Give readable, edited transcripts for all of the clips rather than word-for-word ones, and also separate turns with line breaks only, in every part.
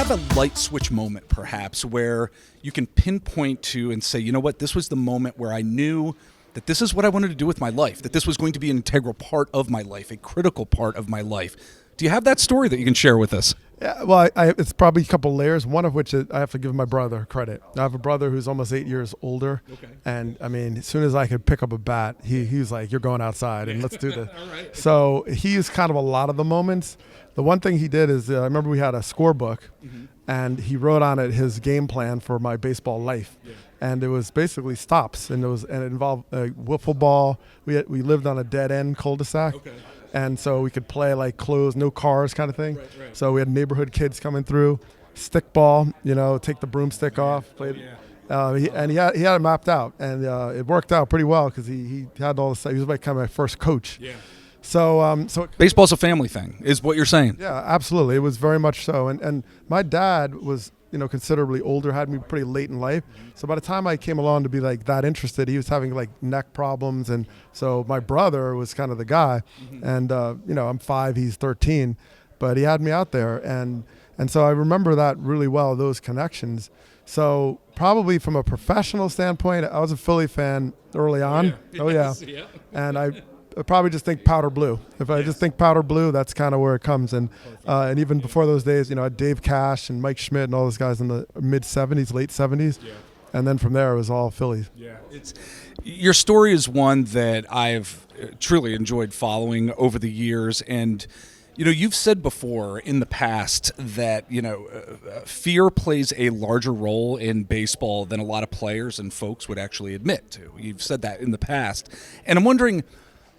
have a light switch moment, perhaps, where you can pinpoint to and say, you know what, this was the moment where I knew that this is what I wanted to do with my life, that this was going to be an integral part of my life, a critical part of my life. Do you have that story that you can share with us?
Yeah, well, it's probably a couple layers, one of which is I have to give my brother credit. I have a brother who's almost 8 years older, and, I mean, as soon as I could pick up a bat, he was like, you're going outside, and let's do this.
All right.
So he's kind of a lot of the moments. The one thing he did is I remember we had a scorebook, and he wrote on it his game plan for my baseball life. Yeah. And it was basically stops, and it involved wiffle ball. We lived on a dead-end cul-de-sac. Okay. And so we could play like closed, no cars kind of thing. Right. So we had neighborhood kids coming through, stick ball, take the broomstick off. Played, he had it mapped out, and it worked out pretty well because he had all the stuff. He was like kind of my first coach. Yeah. So
baseball's a family thing, is what you're saying.
Yeah, absolutely. It was very much so. And my dad was considerably older, had me pretty late in life. So by the time I came along to be like that interested, he was having like neck problems. And so my brother was kind of the guy. And, I'm 5, he's 13, but he had me out there. And so I remember that really well, those connections. So probably from a professional standpoint, I was a Philly fan early on. Oh, yeah. And I probably just think powder blue. If I just think powder blue, that's kind of where it comes. And even before those days, Dave Cash and Mike Schmidt and all those guys in the mid-'70s, late '70s. Yeah. And then from there, it was all Philly. Yeah.
Your story is one that I've truly enjoyed following over the years. And, you've said before in the past that, fear plays a larger role in baseball than a lot of players and folks would actually admit to. You've said that in the past. And I'm wondering,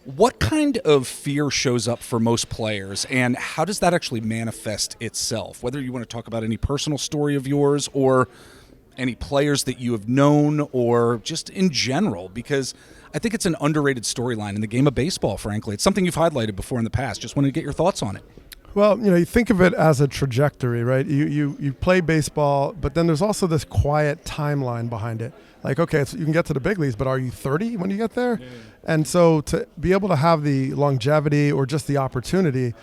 what kind of fear shows up for most players, and how does that actually manifest itself? Whether you want to talk about any personal story of yours or any players that you have known or just in general, because I think it's an underrated storyline in the game of baseball, frankly. It's something you've highlighted before in the past. Just wanted to get your thoughts on it.
Well, you think of it as a trajectory, right? You play baseball, but then there's also this quiet timeline behind it. Like, okay, so you can get to the big leagues, but are you 30 when you get there? Yeah. And so to be able to have the longevity or just the opportunity,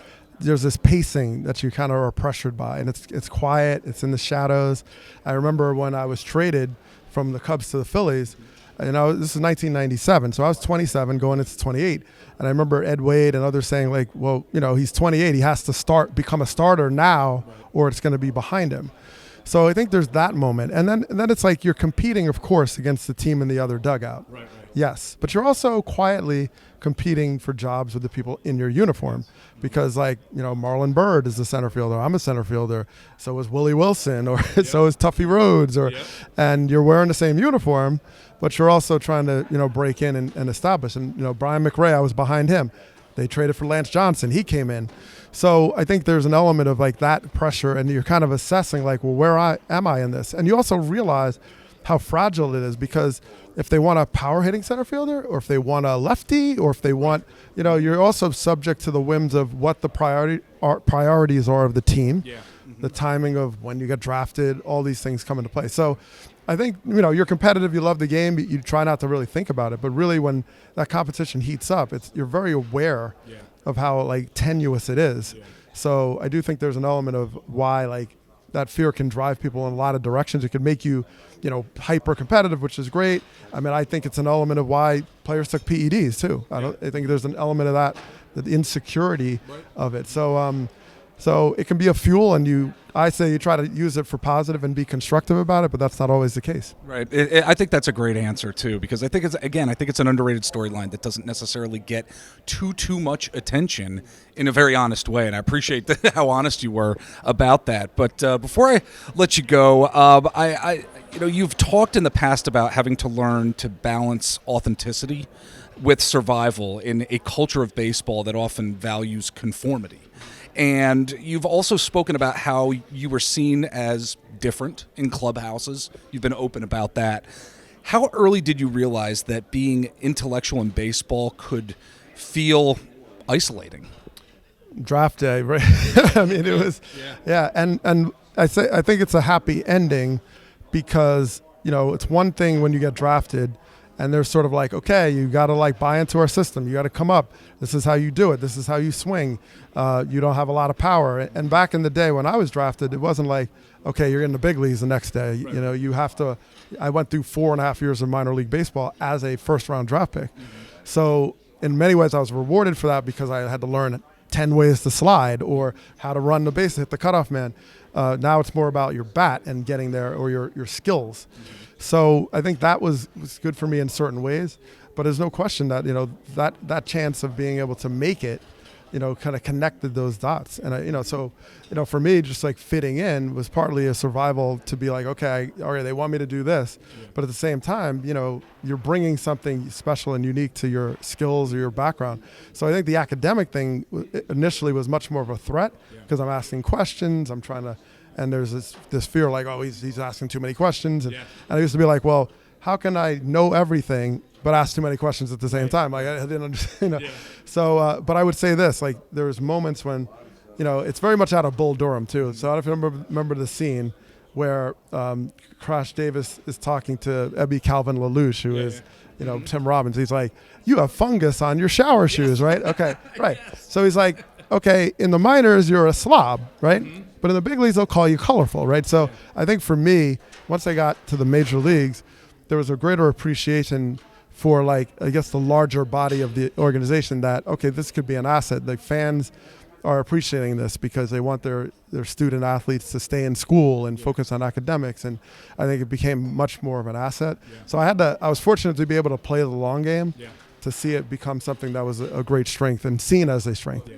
there's this pacing that you kind of are pressured by, and it's quiet, it's in the shadows. I remember when I was traded from the Cubs to the Phillies, this is 1997, so I was 27 going into 28, and I remember Ed Wade and others saying like, well, he's 28, he has to become a starter now, or it's going to be behind him. So I think there's that moment, and then it's like you're competing, of course, against the team in the other dugout. Right. Yes, but you're also quietly competing for jobs with the people in your uniform, because Marlon Byrd is the center fielder. I'm a center fielder. So is Willie Wilson, or so is Tuffy Rhodes, and you're wearing the same uniform, but you're also trying to break in and establish. And Brian McRae, I was behind him. They traded for Lance Johnson. He came in. So I think there's an element of like that pressure, and you're kind of assessing like, well, where am I in this? And you also realize how fragile it is, because if they want a power hitting center fielder, or if they want a lefty, or if they want, you're also subject to the whims of what the priorities are of the team, the timing of when you get drafted, all these things come into play. So I think, you're competitive, you love the game, you try not to really think about it, but really when that competition heats up, you're very aware of how like tenuous it is. Yeah. So I do think there's an element of why like that fear can drive people in a lot of directions. It can make you, hyper competitive, which is great. I mean, I think it's an element of why players took PEDs too. I think there's an element of that the insecurity of it. So it can be a fuel, and I say you try to use it for positive and be constructive about it, but that's not always the case.
Right. I think that's a great answer too, because I think it's an underrated storyline that doesn't necessarily get too much attention in a very honest way, and I appreciate how honest you were about that. But before I let you go, you've talked in the past about having to learn to balance authenticity with survival in a culture of baseball that often values conformity. And you've also spoken about how you were seen as different in clubhouses. You've been open about that. How early did you realize that being intellectual in baseball could feel isolating?
Draft day, right? I mean, it was, and I think it's a happy ending, because it's one thing when you get drafted And they're sort of like, okay, you got to like buy into our system. You got to come up. This is how you do it. This is how you swing. You don't have a lot of power. And back in the day when I was drafted, it wasn't like, okay, you're in the big leagues the next day. Right. You know, you have to. I went through 4.5 years of minor league baseball as a first-round draft pick. Mm-hmm. So in many ways, I was rewarded for that because I had to learn 10 ways to slide or how to run the base, hit the cutoff man. Now it's more about your bat and getting there, or your skills. Mm-hmm. So I think that was good for me in certain ways, but there's no question that, you know, that chance of being able to make it, you know, kind of connected those dots. And so, you know, for me, just like fitting in was partly a survival to be like, okay, all right, they want me to do this, but at the same time, you know, you're bringing something special and unique to your skills or your background. So I think the academic thing initially was much more of a threat because I'm asking questions, I'm trying to. And there's this fear like, oh, he's asking too many questions. And I used to be like, well, how can I know everything but ask too many questions at the same time? Like I didn't understand. You know? So, but I would say this, like there's moments when, you know, it's very much out of Bull Durham too. So I don't know if you remember the scene where Crash Davis is talking to Ebby Calvin LaLouche, who is, you know, Tim Robbins. He's like, you have fungus on your shower shoes, right? Okay, right. So he's like, okay, in the minors, you're a slob, right? Mm-hmm. But in the big leagues, they'll call you colorful, right? So I think for me, once I got to the major leagues, there was a greater appreciation for, like, I guess the larger body of the organization that, okay, this could be an asset. The fans are appreciating this because they want their student athletes to stay in school and focus on academics. And I think it became much more of an asset. Yeah. So I was fortunate to be able to play the long game to see it become something that was a great strength and seen as a strength. Yeah.